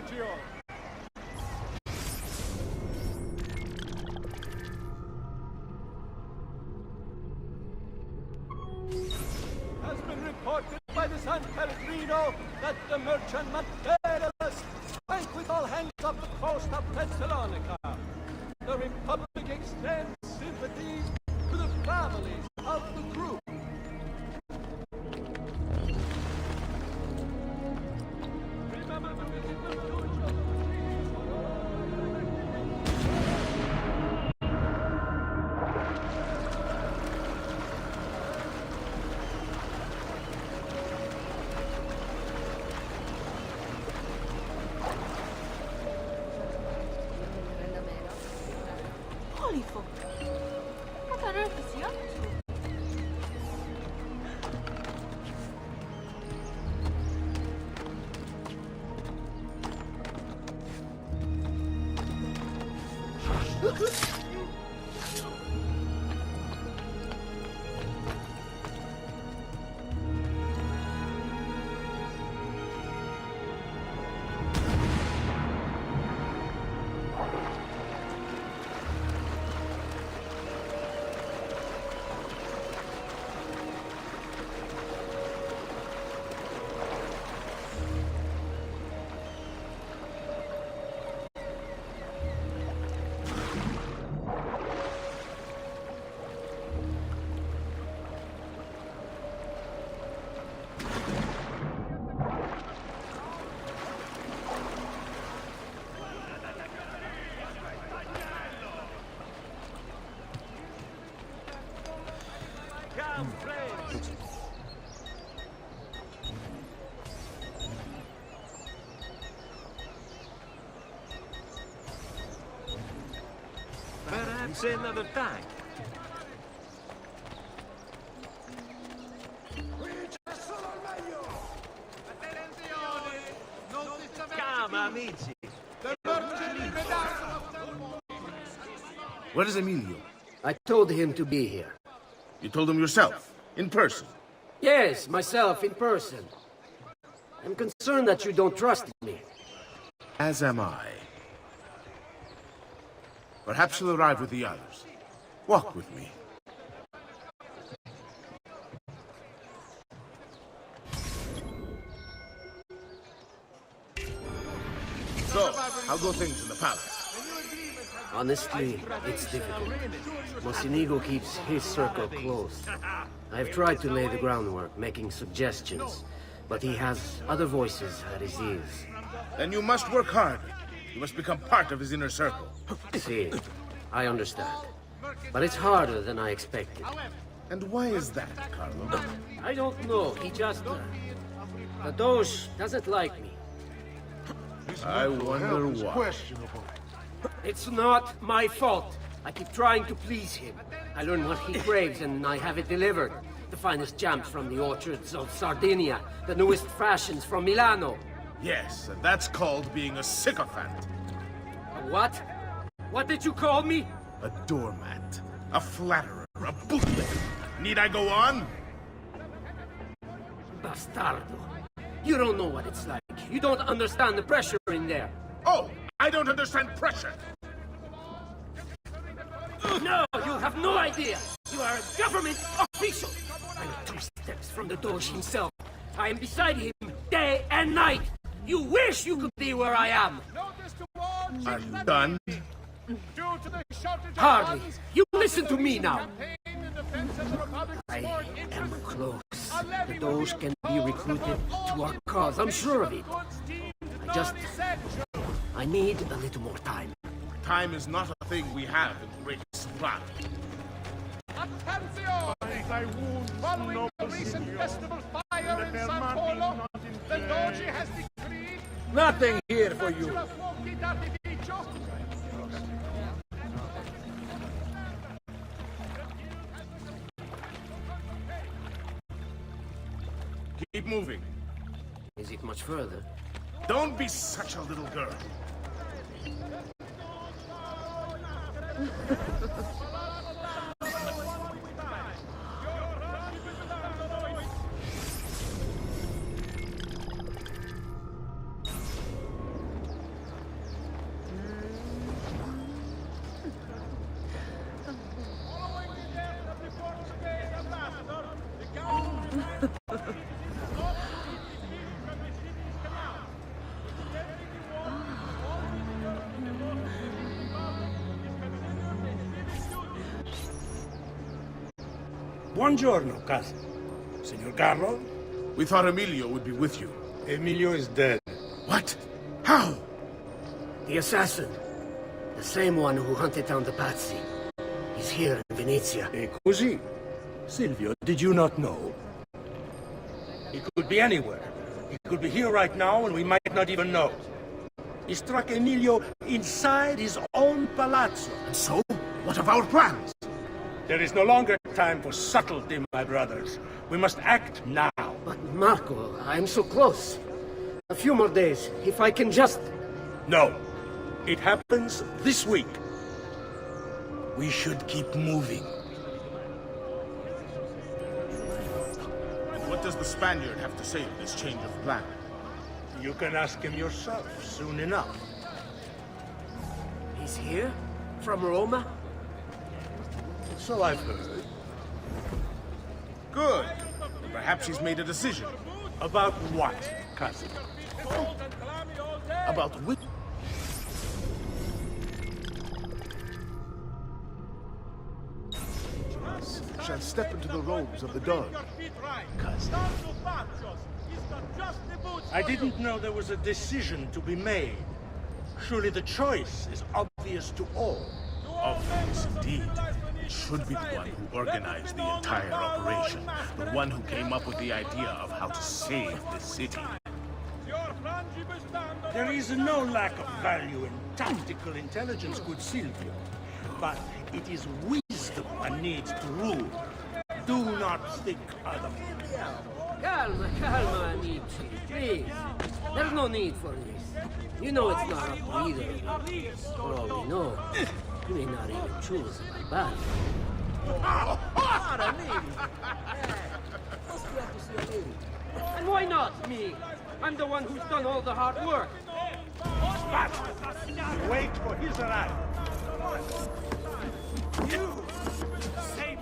Sergio! Has been reported by the San Pellegrino that the merchant Materialist sank with all hands off the coast of Thessalonica. The Republic extends sympathy to the families of the group. Remember the visit of Holy fuck! What on earth is he up to? Perhaps another tank. Come, amici. Where is Emilio? I told him to be here. You told him yourself, in person. Yes, myself, in person. I'm concerned that you don't trust me. As am I. Perhaps you'll arrive with the others. Walk with me. So, how go things in the palace? Honestly, it's difficult. Mocenigo keeps his circle closed. I've tried to lay the groundwork, making suggestions, but he has other voices at his ears. Then you must work hard. You must become part of his inner circle. See, I understand. But it's harder than I expected. And why is that, Carlo? I don't know, he just... the Doge doesn't like me. I wonder why. It's not my fault. I keep trying to please him. I learn what he craves and I have it delivered. The finest jams from the orchards of Sardinia, the newest fashions from Milano. Yes, and that's called being a sycophant. What? What did you call me? A doormat. A flatterer. A bootlicker. Need I go on? Bastardo. You don't know what it's like. You don't understand the pressure in there. Oh, I don't understand pressure. No, you have no idea. You are a government official. I'm 2 steps from the Doge himself. I am beside him day and night. You wish you could be where I am. Are you done? Hardly. You listen to me now. I am close. The Doge can be recruited to our cause. I'm sure of it. I need a little more time. Time is not a thing we have in great supply. Following the recent festival fire in San Polo, the Doge has decreed... Nothing here for you. Keep moving. Is it much further? Don't be such a little girl. Buongiorno, cousin. Signor Carlo? We thought Emilio would be with you. Emilio is dead. What? How? The assassin. The same one who hunted down the Pazzi. He's here in Venezia. E così? Silvio, did you not know? He could be anywhere. He could be here right now and we might not even know. He struck Emilio inside his own palazzo. And so? What of our plans? There is no longer time for subtlety, my brothers. We must act now. But Marco, I'm so close. A few more days, if I can just... No. It happens this week. We should keep moving. What does the Spaniard have to say of this change of plan? You can ask him yourself soon enough. He's here? From Roma? So I've heard. Good. Perhaps he's made a decision. About what, cousin? About which... shall step into the robes of the Don. Cousin. I didn't know there was a decision to be made. Surely the choice is obvious to all. Obvious indeed. It should be the one who organized the entire operation. The one who came up with the idea of how to save the city. There is no lack of value in tactical intelligence, good Silvio. But it is wisdom that needs to rule. Do not think otherwise. Calma, calma, amici. Please. There's no need for this. You know it's not up to either of you. For all we know, you may not even choose a barbarian. And why not me? I'm the one who's done all the hard work. But wait for his arrival. You save.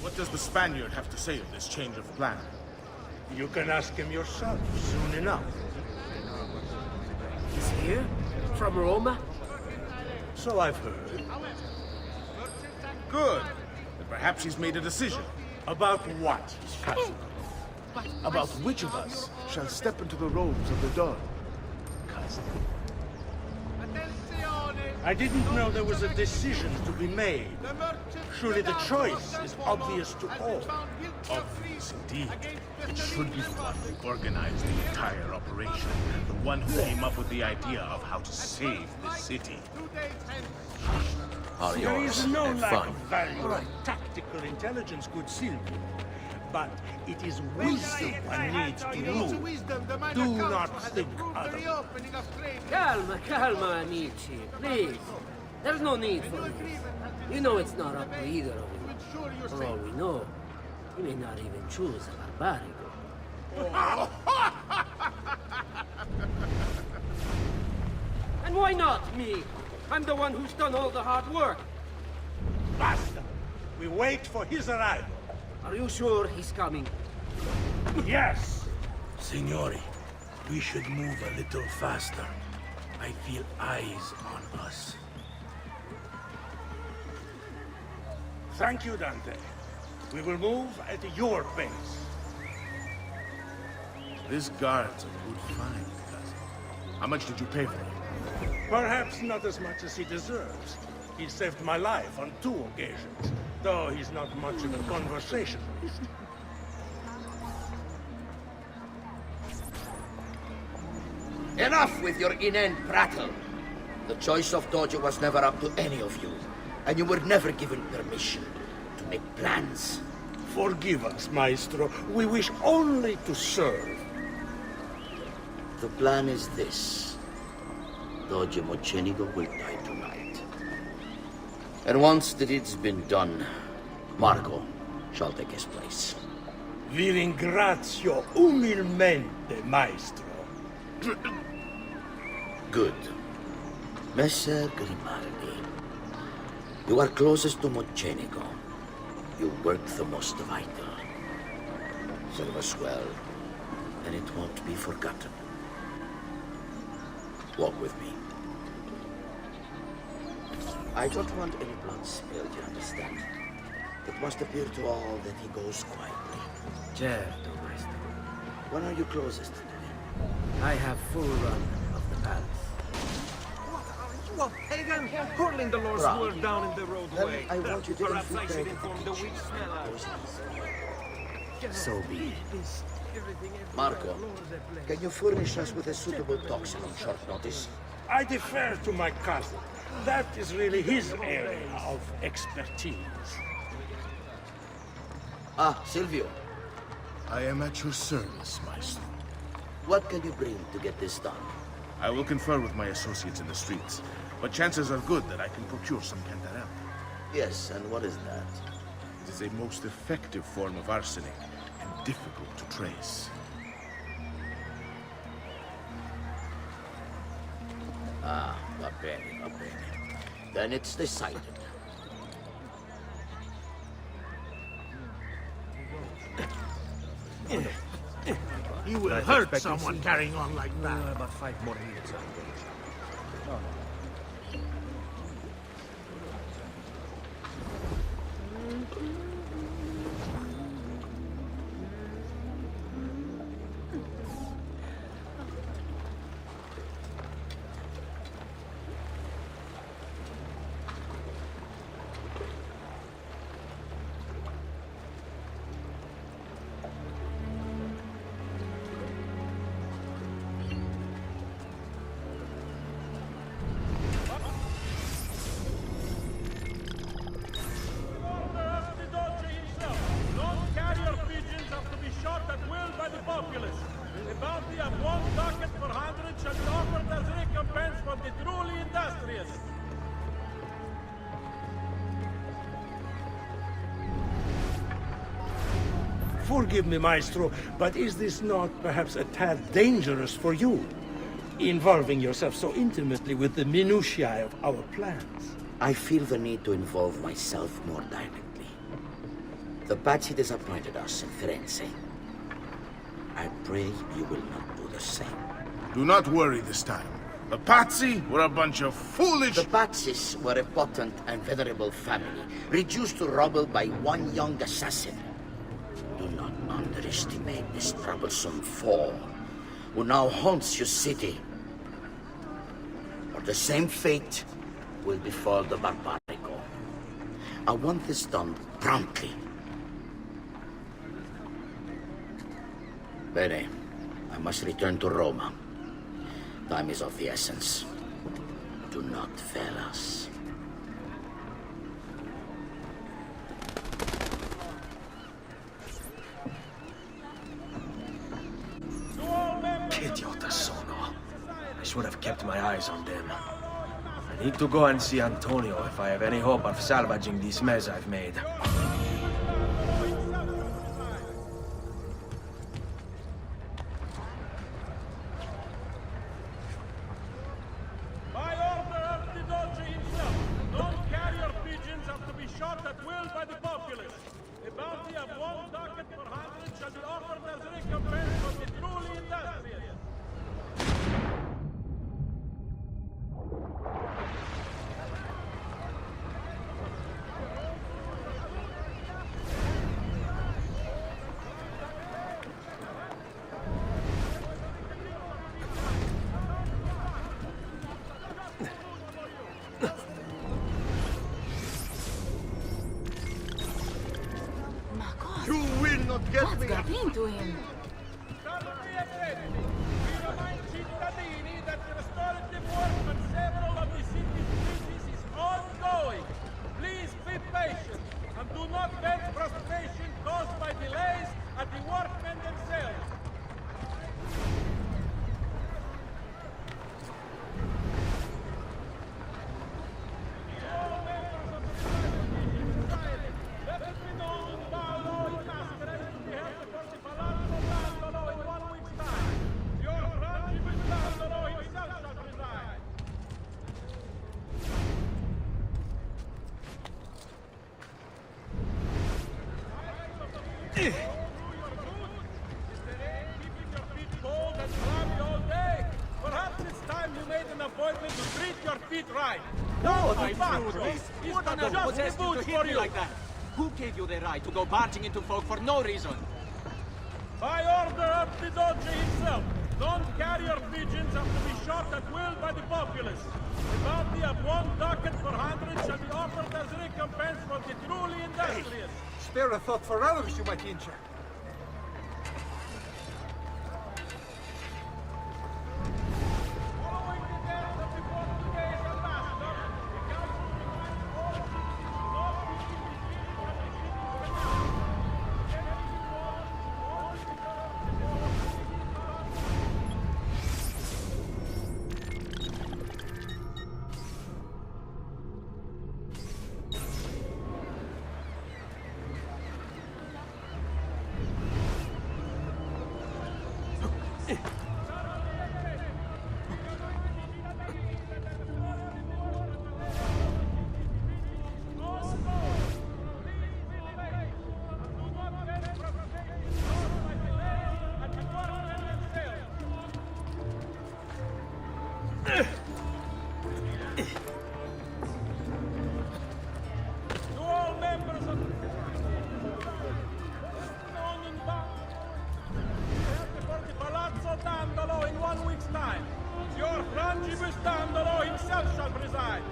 What does the Spaniard have to say of this change of plan? You can ask him yourself soon enough. He's here? From Roma? So I've heard. Good. Then perhaps he's made a decision. About what, cousin? About which of us shall step into the robes of the Don. Cousin. I didn't know there was a decision to be made. Surely the choice is obvious to all. Obvious indeed. It should be the one who organized the entire operation. The one who came up with the idea of how to save the city. There is no lack of value in tactical intelligence, good Silvio. But it is wisdom that needs to rule. Do not think otherwise. Calma, calma, amici. Please. There's no need for this. You know it's not up to either of you. For all we know, you may not even choose a barbarian. And why not me? I'm the one who's done all the hard work. Basta! We wait for his arrival. Are you sure he's coming? Yes! Signori, we should move a little faster. I feel eyes on us. Thank you, Dante. We will move at your pace. This guard's a good find, cousin. How much did you pay for him? Perhaps not as much as he deserves. He saved my life on 2 occasions, though he's not much of a conversationalist. Enough with your inane prattle. The choice of Dojo was never up to any of you, and you were never given permission to make plans. Forgive us, Maestro. We wish only to serve. The plan is this. Dojo Mocenigo will die tonight. And once the deed's been done, Marco shall take his place. Vi ringrazio umilmente, Maestro. Good. Messer Grimaldi, you are closest to Mocenigo. You work the most vital. Serve us well, and it won't be forgotten. Walk with me. I don't want any blood spilled, you understand? It must appear to all that he goes quietly. Certo, Maestro. When are you closest to him? I have full run of the palace. You are pagan, hurling the Lord's Right. word down in the roadway. Then I want you to Perhaps I should infiltrate inform the witch smeller. So be it. Marco, can you furnish us with a suitable toxin on short notice? I defer to my cousin. That is really his area of expertise. Ah, Silvio, I am at your service, Maestro. what can you bring to get this done? I will confer with my associates in the streets, but chances are good that I can procure some Cantarell. Yes, and what is that? It is a most effective form of arsenic and difficult to trace. Ah, va bene, va bene. Then it's decided. You will hurt someone carrying on like that. About 5 more years. Forgive me, Maestro, but is this not perhaps a tad dangerous for you? Involving yourself so intimately with the minutiae of our plans. I feel the need to involve myself more directly. The Pazzi disappointed us in Firenze. I pray you will not do the same. Do not worry this time. The Pazzi were a bunch of foolish... The Pazzis were a potent and venerable family, reduced to rubble by one young assassin. Do not underestimate this troublesome foe, who now haunts your city. Or the same fate will befall the Barbarico. I want this done promptly. Bene, I must return to Roma. Time is of the essence. Do not fail us. Che idiota sono. I should have kept my eyes on them. I need to go and see Antonio if I have any hope of salvaging this mess I've made. By order of the Dolce himself, non-carrier pigeons are to be shot at will by the populace. A bounty of 1 ducat per 100 shall be offered as recompense for the truly industrious. Ma cosa? You will not get What's me! got into him? Salve Freddy! We remind cittadini that the restorative work on several of the city's bridges is ongoing. Please be patient and do not vent frustration caused by delays at the workmen themselves. Let it be known, Paolo in masquerade to be held before the Palazzo Dandolo in 1 week's time. Your frangible Dandolo himself shall preside. Keeping your feet cold and clammy all day? Perhaps it's time you made an appointment to treat your feet right. No, my father! on earth possessed you to hit me like that? Who gave you the right to go barging into folk for no reason? By order of the Doge himself, non-carrier pigeons are to be shot at will by the populace. A bounty of 1 ducat per 100 shall be offered as recompense for the truly industrious. Spare a thought for others, you might injure. Following the death of the Portuguese ambassador, the council demands all no peace in the spirit of the city's canal. To all members of known in for the Palazzo Dandolo in 1 week's time. Your Frangibus Dandolo himself shall preside.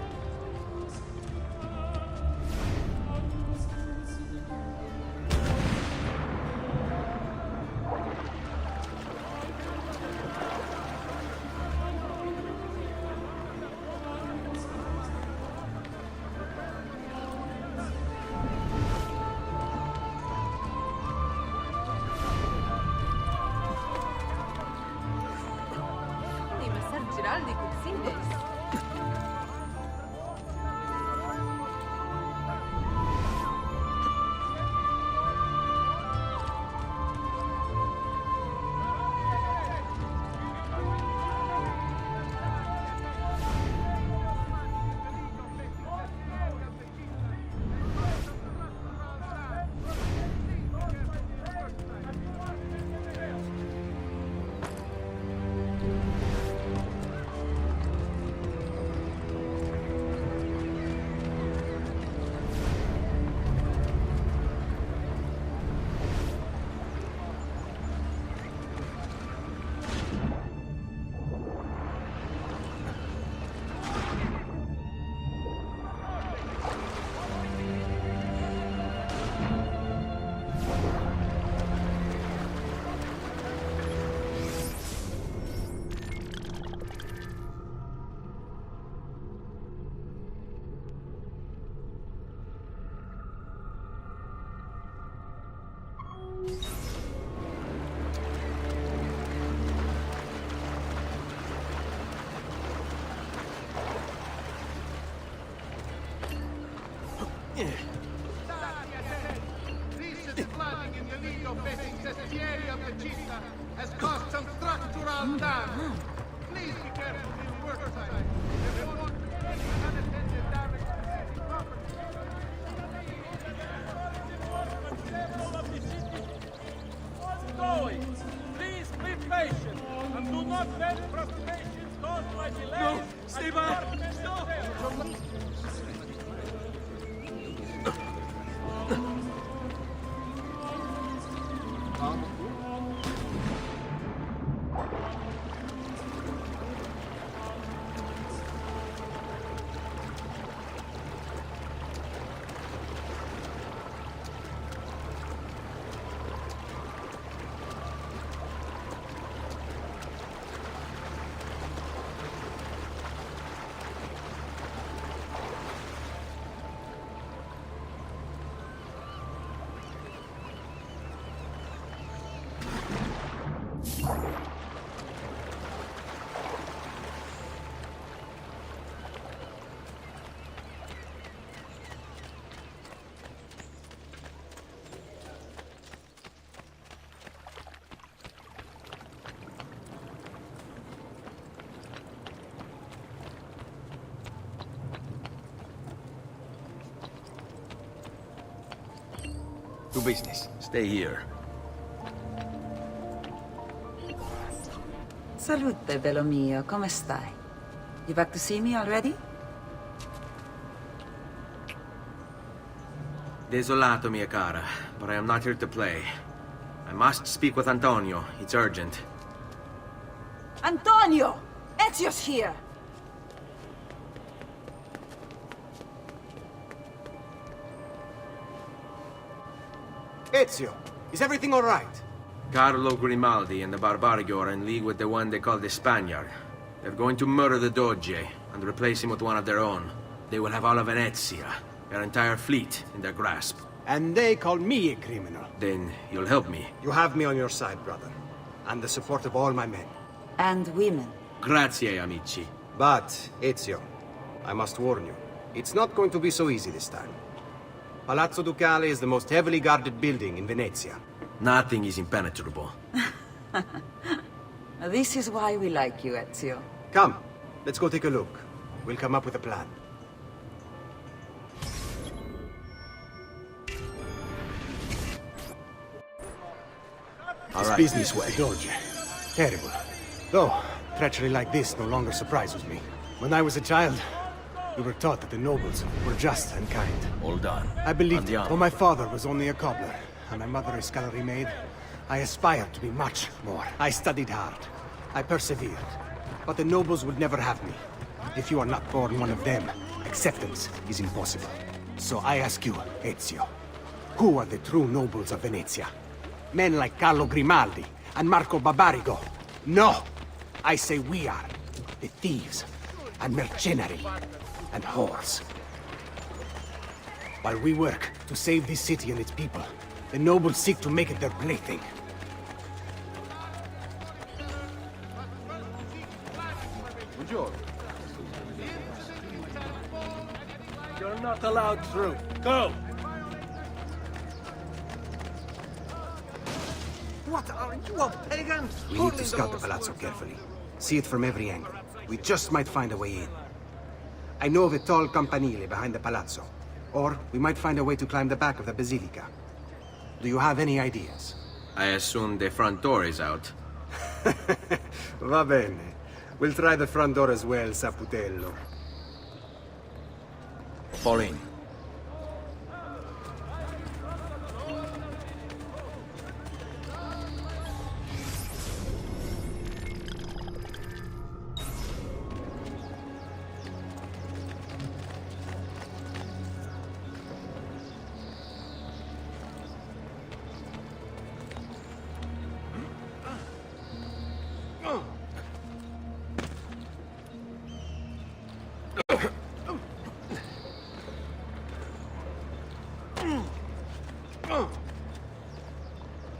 Di Messer Giraldi could see this. Recent flooding in the Lido facing Sestieri of the Città has caused some structural damage. Please be careful in work site. There won't be any unattended damage to city property. Several of the city's ongoing. Please be patient and do not let frustrations caused by delays. No, stay back. Stop. Do business. Stay here. Salute, bello mio. Come stai? You back to see me already? Desolato, mia cara, but I am not here to play. I must speak with Antonio. It's urgent. Antonio! Ezio's here! Ezio, is everything all right? Carlo Grimaldi and the Barbarigo are in league with the one they call the Spaniard. They're going to murder the Doge and replace him with one of their own. They will have all of Venezia, their entire fleet, in their grasp. And they call me a criminal. Then you'll help me. You have me on your side, brother. And the support of all my men. And women. Grazie, amici. But, Ezio, I must warn you, it's not going to be so easy this time. Palazzo Ducale is the most heavily guarded building in Venezia. Nothing is impenetrable. This is why we like you, Ezio. Come, let's go take a look. We'll come up with a plan. It's business way. Doge. Terrible. Though, treachery like this no longer surprises me. When I was a child, we were taught that the nobles were just and kind. All done. I believed it. Andiamo. Though my father was only a cobbler, and my mother a scullery maid, I aspired to be much more. I studied hard. I persevered. But the nobles would never have me. If you are not born one of them, acceptance is impossible. So I ask you, Ezio, who are the true nobles of Venezia? Men like Carlo Grimaldi and Marco Barbarigo? No! I say we are the thieves and mercenary and whores. While we work to save this city and its people, the nobles seek to make it their plaything. You're not allowed through. Go! What are you, a pagan? We need to scout the palazzo carefully. See it from every angle. We just might find a way in. I know of a tall campanile behind the palazzo. Or we might find a way to climb the back of the basilica. Do you have any ideas? I assume the front door is out. Va bene. We'll try the front door as well, Saputello. Fall in.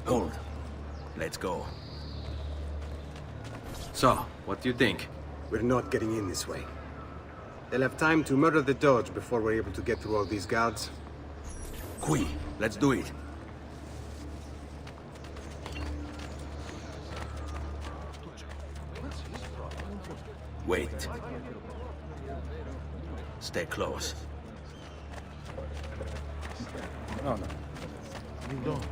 Hold. Let's go. So, what do you think? We're not getting in this way. They'll have time to murder the Doge before we're able to get through all these guards. Qui. Let's do it. Wait. Stay close. No. You don't.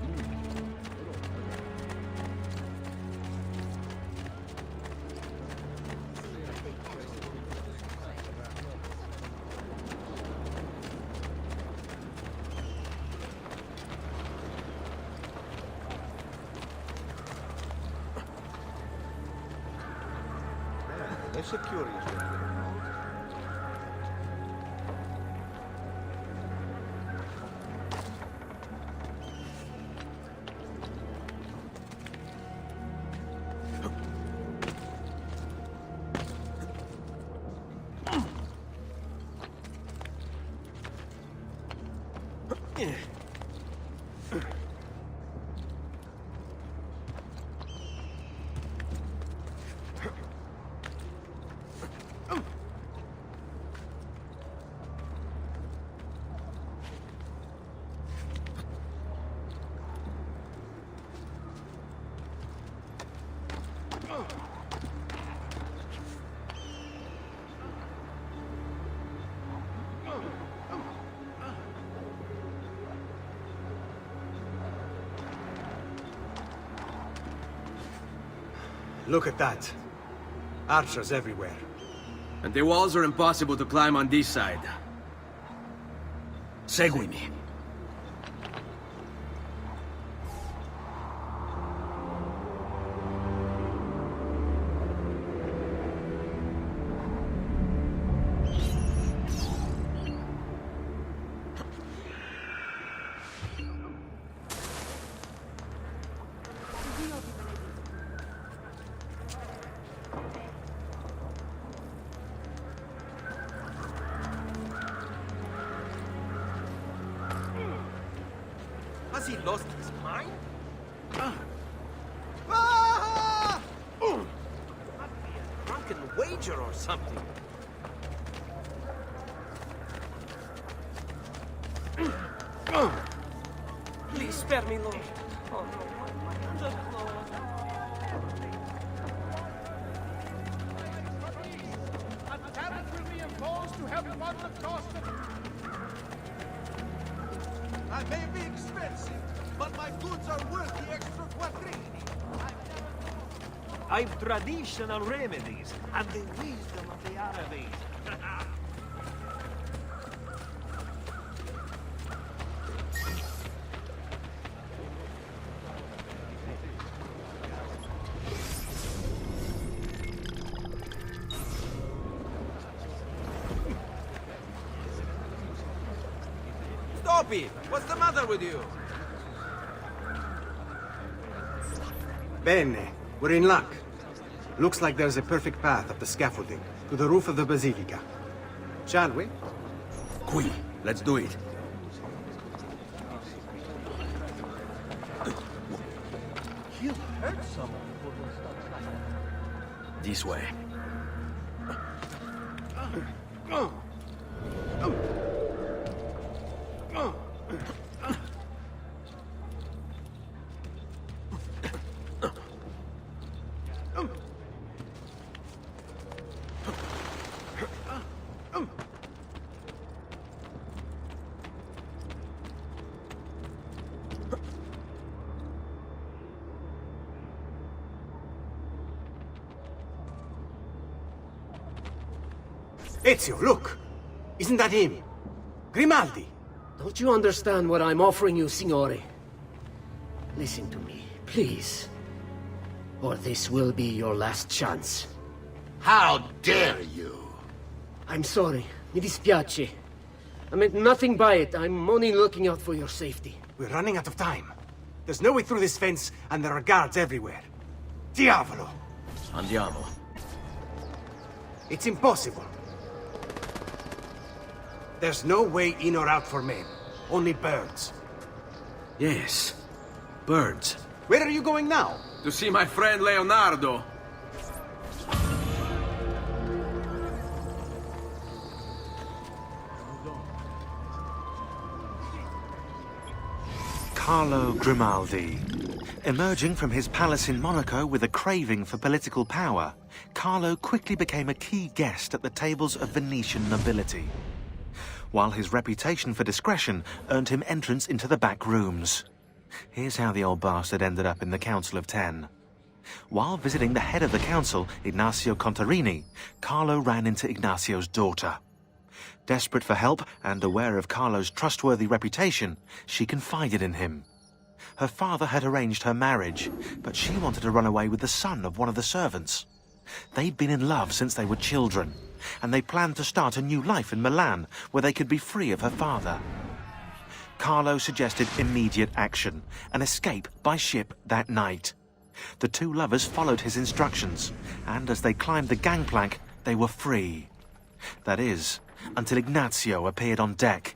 That's a curious one. Look at that. Archers everywhere. And the walls are impossible to climb on this side. Segui me. Has he lost his mind? Must be a drunken wager or something. Please spare me, Lord. Oh no, my hands are closed. A tariff will be imposed to help fund the cost of... I may be expensive, but my goods are worth the extra quattrini. I've traditional remedies and the wisdom of the Arabies. Stop it! What's the matter with you? Bene. We're in luck. Looks like there's a perfect path up the scaffolding to the roof of the Basilica. Shall we? Qui, let's do it. You hurt someone for stuff like that. This way. Ezio, look! Isn't that him? Grimaldi! Don't you understand what I'm offering you, Signore? Listen to me, please. Or this will be your last chance. How dare you? I'm sorry. Mi dispiace. I meant nothing by it. I'm only looking out for your safety. We're running out of time. There's no way through this fence, and there are guards everywhere. Diavolo! Andiamo. It's impossible. There's no way in or out for men. Only birds. Yes. Birds. Where are you going now? To see my friend Leonardo. Carlo Grimaldi. Emerging from his palace in Monaco with a craving for political power, Carlo quickly became a key guest at the tables of Venetian nobility, while his reputation for discretion earned him entrance into the back rooms. Here's how the old bastard ended up in the Council of Ten. While visiting the head of the council, Ignazio Contarini, Carlo ran into Ignazio's daughter. Desperate for help and aware of Carlo's trustworthy reputation, she confided in him. Her father had arranged her marriage, but she wanted to run away with the son of one of the servants. They'd been in love since they were children, and they planned to start a new life in Milan, where they could be free of her father. Carlo suggested immediate action, an escape by ship that night. The two lovers followed his instructions, and as they climbed the gangplank, they were free. That is, until Ignazio appeared on deck.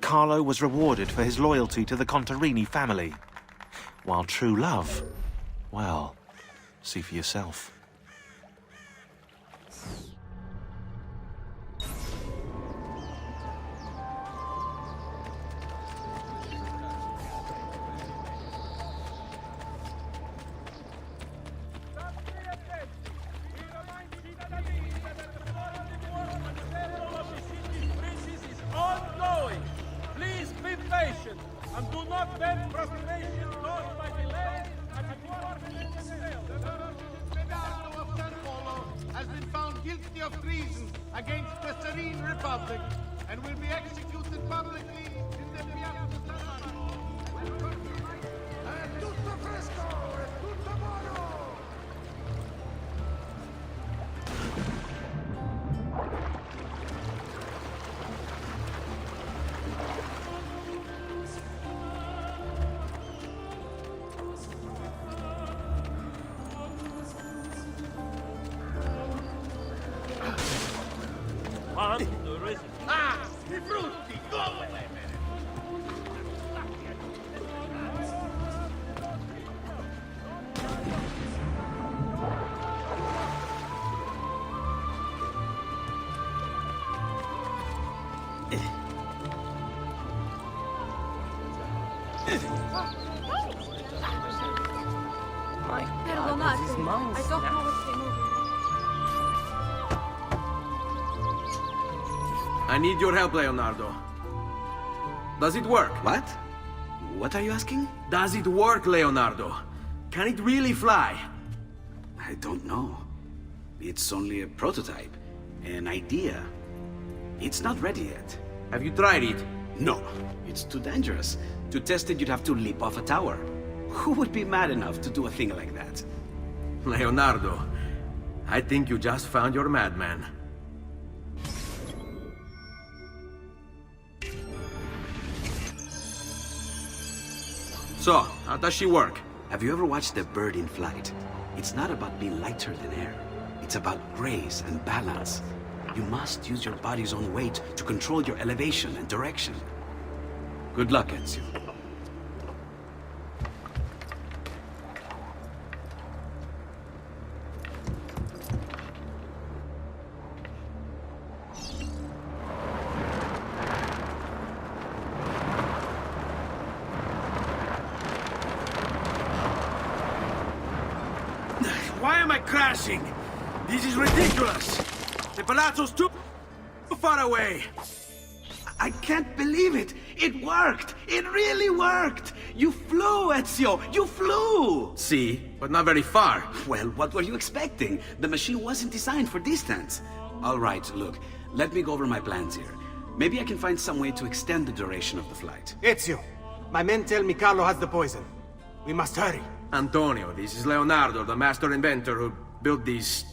Carlo was rewarded for his loyalty to the Contarini family, while true love, well, see for yourself. And do not vent frustration caused by delays and Medardo of San Polo has been found guilty of treason against the Serene Republic and will be executed publicly in the Piazza San Marco. È tutto fresco! È tutto buono! Ah, i frutti, dove? Perdonate, I don't know what came over. I need your help, Leonardo. Does it work? What? What are you asking? Does it work, Leonardo? Can it really fly? I don't know. It's only a prototype, an idea. It's not ready yet. Have you tried it? No, it's too dangerous. To test it, you'd have to leap off a tower. Who would be mad enough to do a thing like that? Leonardo, I think you just found your madman. So, how does she work? Have you ever watched a bird in flight? It's not about being lighter than air. It's about grace and balance. You must use your body's own weight to control your elevation and direction. Good luck, Ezio. Why am I crashing? This is ridiculous! The palazzo's too far away! I can't believe it! It worked! It really worked! You flew, Ezio! You flew! See, but not very far. Well, what were you expecting? The machine wasn't designed for distance. All right, look, let me go over my plans here. Maybe I can find some way to extend the duration of the flight. Ezio, my men tell me Carlo has the poison. We must hurry. Antonio, this is Leonardo, the master inventor who built this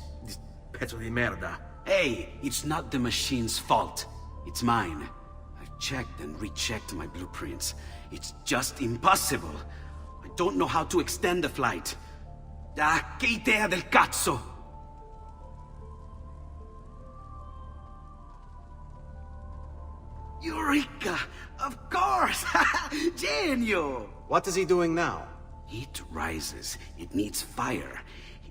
pezzo di merda. Hey, it's not the machine's fault. It's mine. I've checked and rechecked my blueprints. It's just impossible. I don't know how to extend the flight. Ah, che idea del cazzo! Eureka! Of course! Genio! What is he doing now? It rises. It needs fire.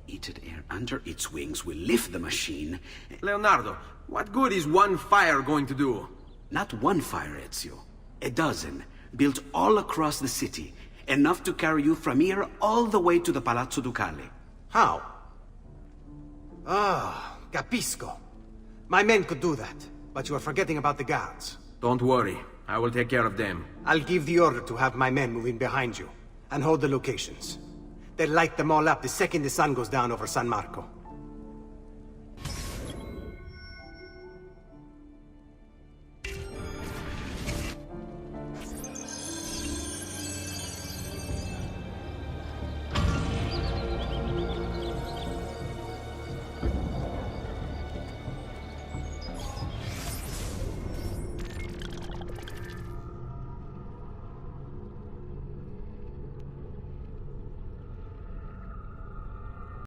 Heated air under its wings will lift the machine. Leonardo, what good is one fire going to do? Not one fire, Ezio. A dozen, built all across the city. Enough to carry you from here all the way to the Palazzo Ducale. How? Ah, capisco. My men could do that, but you are forgetting about the guards. Don't worry, I will take care of them. I'll give the order to have my men move in behind you, and hold the locations. They'll light them all up the second the sun goes down over San Marco.